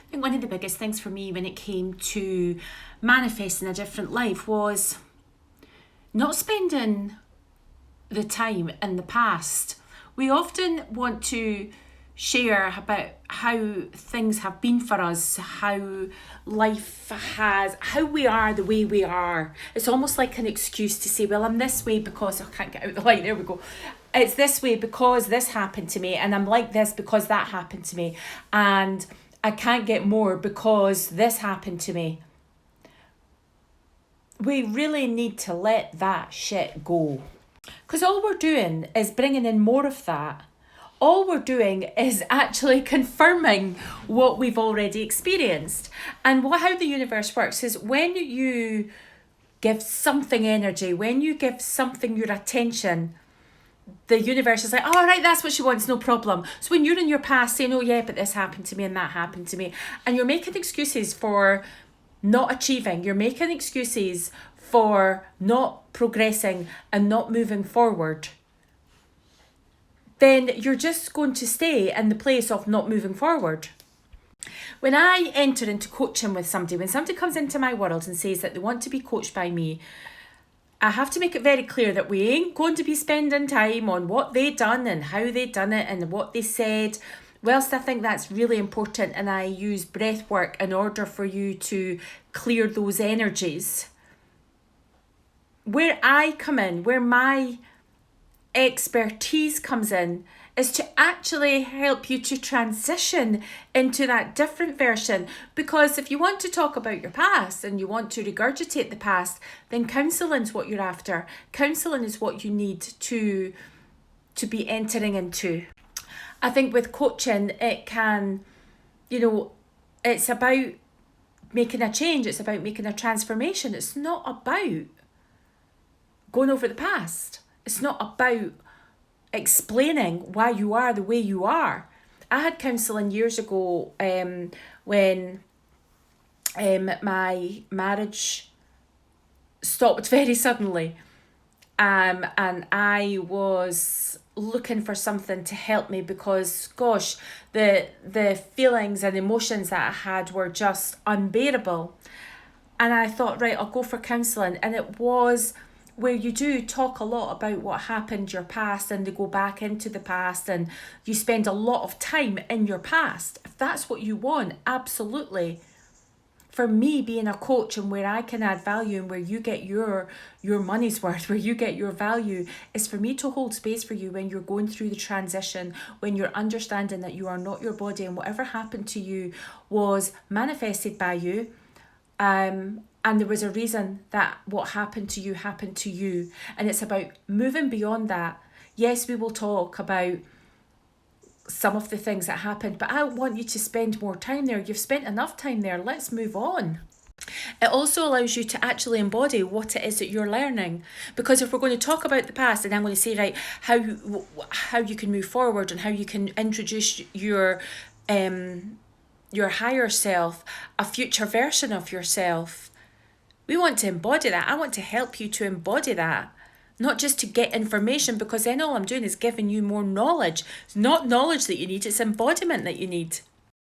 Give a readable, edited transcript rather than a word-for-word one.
I think one of the biggest things for me when it came to manifesting a different life was not spending the time in the past. We often want to share about how things have been for us, how we are the way we are. It's almost like an excuse to say, well, I'm this way because I can't get out the light. There we go. It's this way because this happened to me, and I'm like this because that happened to me, and I can't get more because this happened to me. We really need to let that shit go. Because all we're doing is bringing in more of that. All we're doing is actually confirming what we've already experienced. And how the universe works is when you give something energy, when you give something your attention, the universe is like, all right, that's what she wants, no problem. So when you're in your past saying, oh yeah, but this happened to me and that happened to me, and you're making excuses for not achieving, you're making excuses for not progressing and not moving forward, then you're just going to stay in the place of not moving forward. When I enter into coaching with somebody, when somebody comes into my world and says that they want to be coached by me, I have to make it very clear that we ain't going to be spending time on what they done and how they done it and what they said. Whilst I think that's really important, and I use breath work in order for you to clear those energies, where I come in, where my expertise comes in, is to actually help you to transition into that different version. Because if you want to talk about your past and you want to regurgitate the past, then counselling is what you're after. Counselling is what you need to be entering into. I think with coaching, it can, it's about making a change. It's about making a transformation. It's not about going over the past. It's not about explaining why you are the way you are. I had counselling years ago when my marriage stopped very suddenly, and I was looking for something to help me because, gosh, the feelings and emotions that I had were just unbearable. And I thought, right, I'll go for counselling. And it was where you do talk a lot about what happened, your past, and they go back into the past, and you spend a lot of time in your past. If that's what you want, absolutely. For me, being a coach and where I can add value and where you get your money's worth, where you get your value, is for me to hold space for you when you're going through the transition, when you're understanding that you are not your body and whatever happened to you was manifested by you. And there was a reason that what happened to you. And it's about moving beyond that. Yes, we will talk about some of the things that happened, but I want you to spend more time there. You've spent enough time there. Let's move on. It also allows you to actually embody what it is that you're learning. Because if we're going to talk about the past, and I'm going to say, right, how you can move forward and how you can introduce your higher self, a future version of yourself. We want to embody that. I want to help you to embody that. Not just to get information, because then all I'm doing is giving you more knowledge. It's not knowledge that you need, it's embodiment that you need.